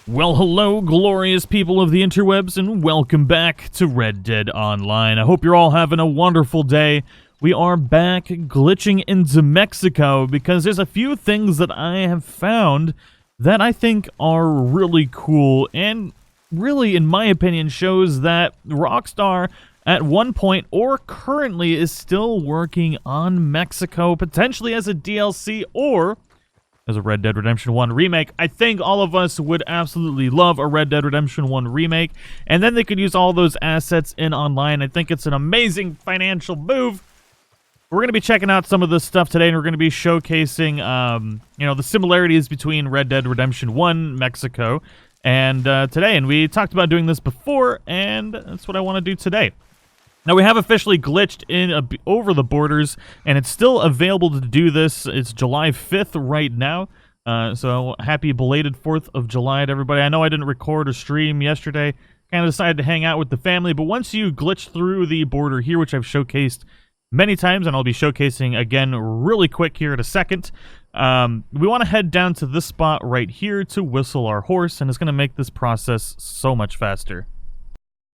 Well, hello, glorious people of the interwebs, and welcome back to Red Dead Online. I hope you're all having a wonderful day. We are back glitching into Mexico because there's a few things that I have found that I think are really cool and really, in my opinion, shows that Rockstar at one point or currently is still working on Mexico, potentially as a DLC or as a Red Dead Redemption 1 remake. I think all of us would absolutely love a Red Dead Redemption 1 remake, and then they could use all those assets in online. I think it's an amazing financial move. We're going to be checking out some of this stuff today, and we're going to be showcasing, the similarities between Red Dead Redemption 1 Mexico and today. And we talked about doing this before, and that's what I want to do today. Now, we have officially glitched in over the borders, and it's still available to do this. It's July 5th right now, so happy belated 4th of July to everybody. I know I didn't record or stream yesterday. Kind of decided to hang out with the family, but once you glitch through the border here, which I've showcased many times, and I'll be showcasing again really quick here in a second, we want to head down to this spot right here to whistle our horse, and it's going to make this process so much faster.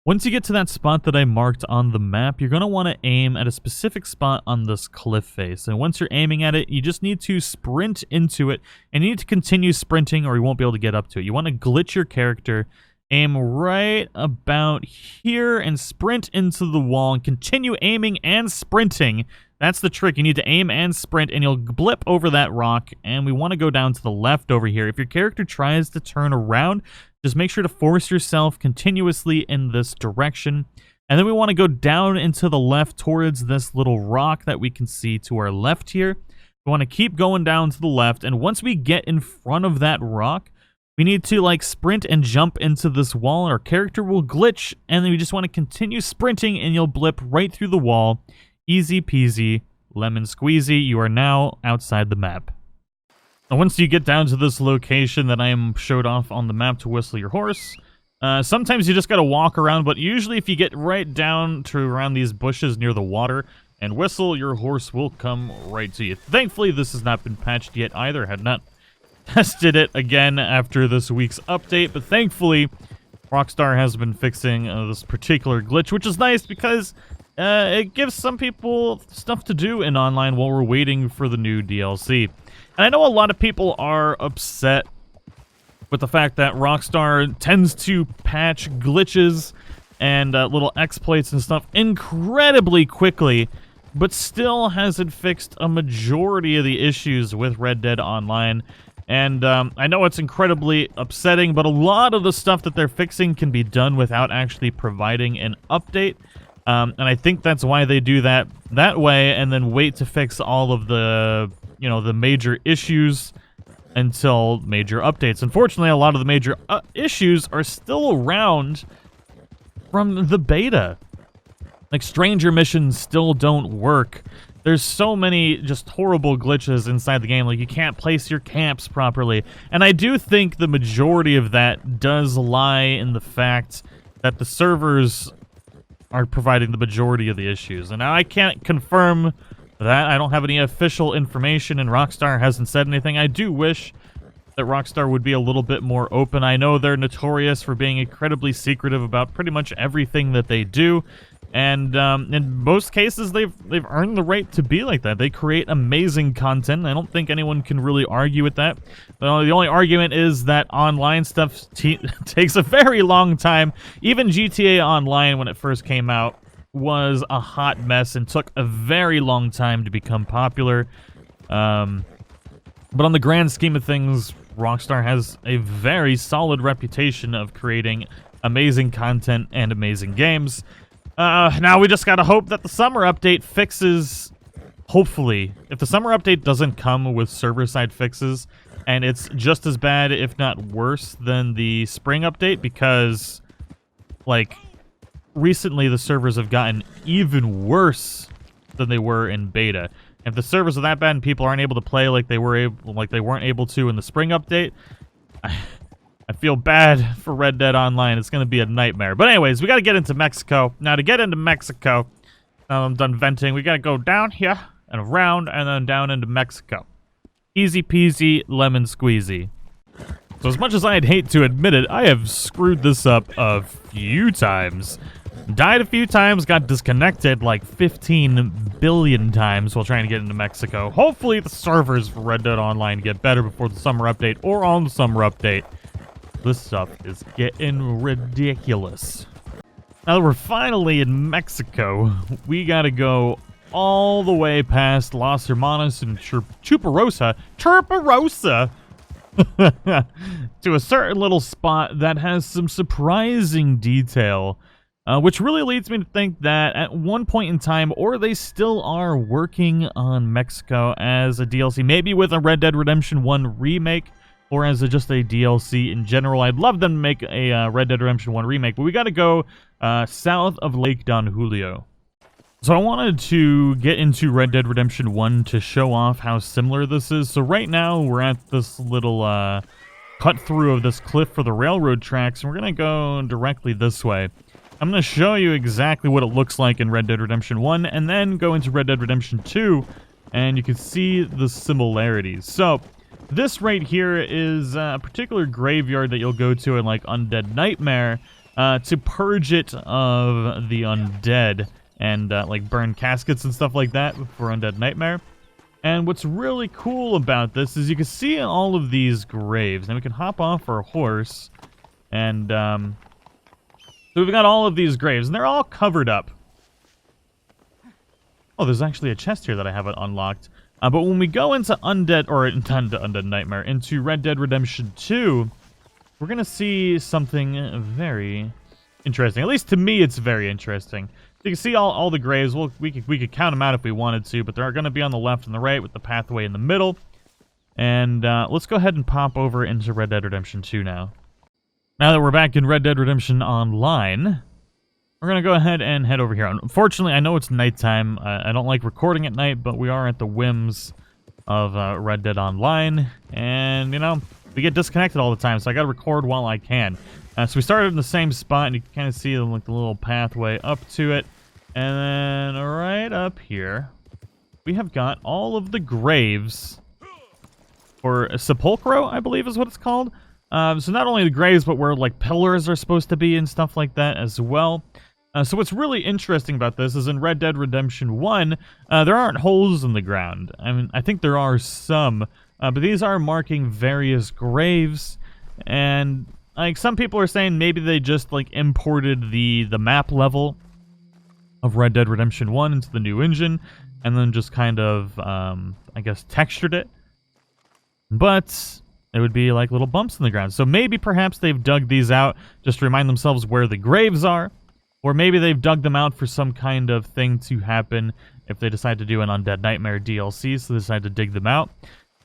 Once you get to that spot that I marked on the map, you're going to want to aim at a specific spot on this cliff face. And once you're aiming at it, you just need to sprint into it, and you need to continue sprinting or you won't be able to get up to it. You want to glitch your character, aim right about here, and sprint into the wall, and continue aiming and sprinting. That's the trick. You need to aim and sprint, and you'll blip over that rock, and we want to go down to the left over here. If your character tries to turn around, just make sure to force yourself continuously in this direction. And then we want to go down into the left towards this little rock that we can see to our left here. We want to keep going down to the left, and once we get in front of that rock, we need to sprint and jump into this wall, and our character will glitch, and then we just want to continue sprinting, and you'll blip right through the wall. Easy peasy, lemon squeezy. You are now outside the map. And once you get down to this location that I am showed off on the map to whistle your horse, sometimes you just gotta walk around, but usually if you get right down to around these bushes near the water and whistle, your horse will come right to you. Thankfully, this has not been patched yet either. I had not tested it again after this week's update, but thankfully, Rockstar has been fixing this particular glitch, which is nice because it gives some people stuff to do in online while we're waiting for the new DLC. And I know a lot of people are upset with the fact that Rockstar tends to patch glitches and little exploits and stuff incredibly quickly, but still hasn't fixed a majority of the issues with Red Dead Online. And I know it's incredibly upsetting, but a lot of the stuff that they're fixing can be done without actually providing an update. And I think that's why they do that way, and then wait to fix all of the the major issues until major updates. Unfortunately, a lot of the major issues are still around from the beta. Like, stranger missions still don't work. There's so many just horrible glitches inside the game. Like, you can't place your camps properly. And I do think the majority of that does lie in the fact that the servers are providing the majority of the issues. And now I can't confirm that. I don't have any official information, and Rockstar hasn't said anything. I do wish that Rockstar would be a little bit more open. I know they're notorious for being incredibly secretive about pretty much everything that they do, and in most cases, they've earned the right to be like that. They create amazing content. I don't think anyone can really argue with that. The only argument is that online stuff takes a very long time. Even GTA Online, when it first came out, was a hot mess and took a very long time to become popular. But on the grand scheme of things, Rockstar has a very solid reputation of creating amazing content and amazing games. Now we just gotta hope that the summer update fixes, hopefully. If the summer update doesn't come with server-side fixes, and it's just as bad, if not worse, than the spring update, because, recently the servers have gotten even worse than they were in beta. If the servers are that bad and people aren't able to play like they weren't able to in the spring update, I feel bad for Red Dead Online. It's going to be a nightmare. But anyways, we got to get into Mexico. Now, to get into Mexico, now I'm done venting, we got to go down here and around and then down into Mexico. Easy peasy, lemon squeezy. So as much as I'd hate to admit it, I have screwed this up a few times. Died a few times, got disconnected like 15 billion times while trying to get into Mexico. Hopefully the servers for Red Dead Online get better before the summer update or on the summer update. This stuff is getting ridiculous. Now that we're finally in Mexico, we gotta go all the way past Los Hermanos and Chuparosa to a certain little spot that has some surprising detail, which really leads me to think that at one point in time, or they still are working on Mexico as a DLC, maybe with a Red Dead Redemption 1 remake, or as just a DLC in general. I'd love them to make a Red Dead Redemption 1 remake, but we gotta go south of Lake Don Julio. So I wanted to get into Red Dead Redemption 1 to show off how similar this is. So right now we're at this little cut through of this cliff for the railroad tracks, and we're gonna go directly this way. I'm gonna show you exactly what it looks like in Red Dead Redemption 1, and then go into Red Dead Redemption 2, and you can see the similarities. So this right here is a particular graveyard that you'll go to in like Undead Nightmare to purge it of the undead and like burn caskets and stuff like that for Undead Nightmare. And what's really cool about this is you can see all of these graves. Now we can hop off our horse, and so we've got all of these graves, and they're all covered up. Oh, there's actually a chest here that I haven't unlocked. But when we go into Undead Nightmare, into Red Dead Redemption 2, we're going to see something very interesting. At least to me, it's very interesting. You can see all the graves. Well, we could count them out if we wanted to, but they're going to be on the left and the right with the pathway in the middle. And let's go ahead and pop over into Red Dead Redemption 2 now. Now that we're back in Red Dead Redemption Online, we're going to go ahead and head over here. Unfortunately, I know it's nighttime. I don't like recording at night, but we are at the whims of Red Dead Online. And, you know, we get disconnected all the time, so I got to record while I can. So we started in the same spot, and you can kind of see like the little pathway up to it. And then right up here, we have got all of the graves, or Sepulchro, I believe is what it's called. So not only the graves, but where like pillars are supposed to be and stuff like that as well. So what's really interesting about this is in Red Dead Redemption 1, there aren't holes in the ground. I mean, I think there are some, but these are marking various graves, and like some people are saying maybe they just like imported the map level of Red Dead Redemption 1 into the new engine, and then just kind of, I guess, textured it. But it would be like little bumps in the ground. So maybe perhaps they've dug these out just to remind themselves where the graves are. Or maybe they've dug them out for some kind of thing to happen if they decide to do an Undead Nightmare DLC, so they decide to dig them out.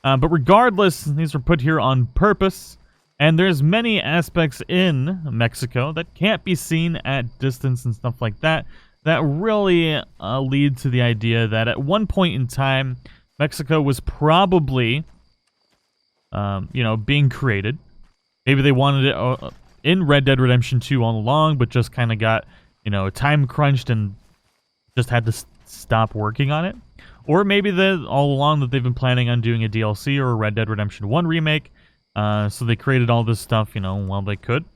But regardless, these were put here on purpose. And there's many aspects in Mexico that can't be seen at distance and stuff like that, that really lead to the idea that at one point in time, Mexico was probably, you know, being created. Maybe they wanted it in Red Dead Redemption 2 all along, but just kind of got, you know, time crunched and just had to stop working on it. Or maybe all along that they've been planning on doing a DLC or a Red Dead Redemption 1 remake. So they created all this stuff, you know, while they could.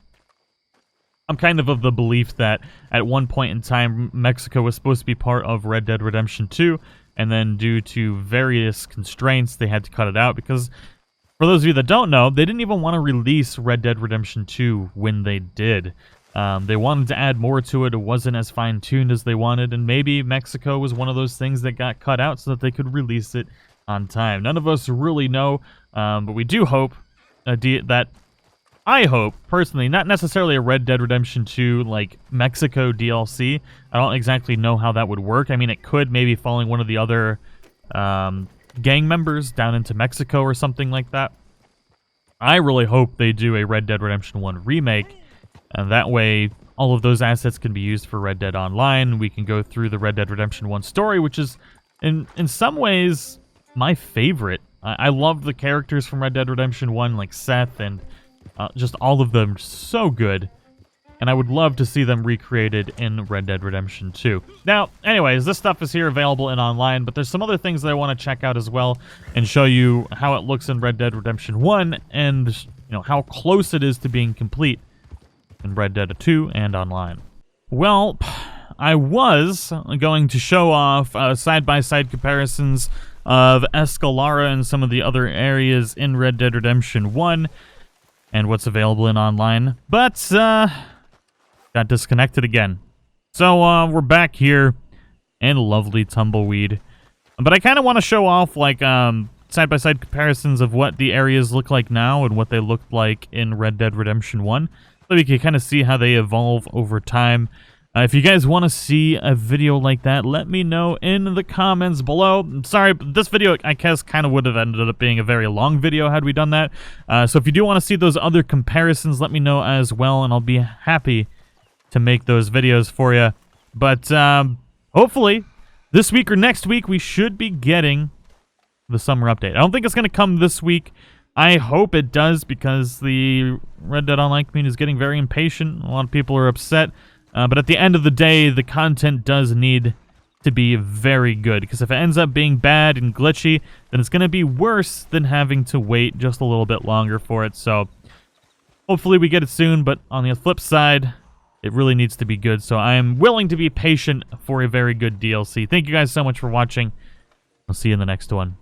I'm kind of the belief that at one point in time, Mexico was supposed to be part of Red Dead Redemption 2, and then due to various constraints, they had to cut it out, because for those of you that don't know, they didn't even want to release Red Dead Redemption 2 when they did. They wanted to add more to it. It wasn't as fine-tuned as they wanted, and maybe Mexico was one of those things that got cut out so that they could release it on time. None of us really know, but we do hope that I hope, personally, not necessarily a Red Dead Redemption 2, like, Mexico DLC. I don't exactly know how that would work. I mean, it could maybe following one of the other gang members down into Mexico or something like that. I really hope they do a Red Dead Redemption 1 remake, and that way all of those assets can be used for Red Dead Online. We can go through the Red Dead Redemption 1 story, which is, in some ways, my favorite. I love the characters from Red Dead Redemption 1, like Seth and just all of them, so good. And I would love to see them recreated in Red Dead Redemption 2. Now, anyways, this stuff is here available in online, but there's some other things that I want to check out as well and show you how it looks in Red Dead Redemption 1 and how close it is to being complete in Red Dead 2 and online. Well, I was going to show off side-by-side comparisons of Escalara and some of the other areas in Red Dead Redemption 1 and what's available in online, but got disconnected again. So we're back here in lovely Tumbleweed. But I kind of want to show off like side-by-side comparisons of what the areas look like now and what they looked like in Red Dead Redemption 1, so you can kind of see how they evolve over time. If you guys want to see a video like that, let me know in the comments below. Sorry, but this video, I guess, kind of would have ended up being a very long video had we done that. So if you do want to see those other comparisons, let me know as well, and I'll be happy to make those videos for you. But hopefully, this week or next week, we should be getting the summer update. I don't think it's going to come this week. I hope it does, because the Red Dead Online community is getting very impatient. A lot of people are upset. But at the end of the day, the content does need to be very good, because if it ends up being bad and glitchy, then it's going to be worse than having to wait just a little bit longer for it. So hopefully we get it soon, but on the flip side, it really needs to be good. So I am willing to be patient for a very good DLC. Thank you guys so much for watching. I'll see you in the next one.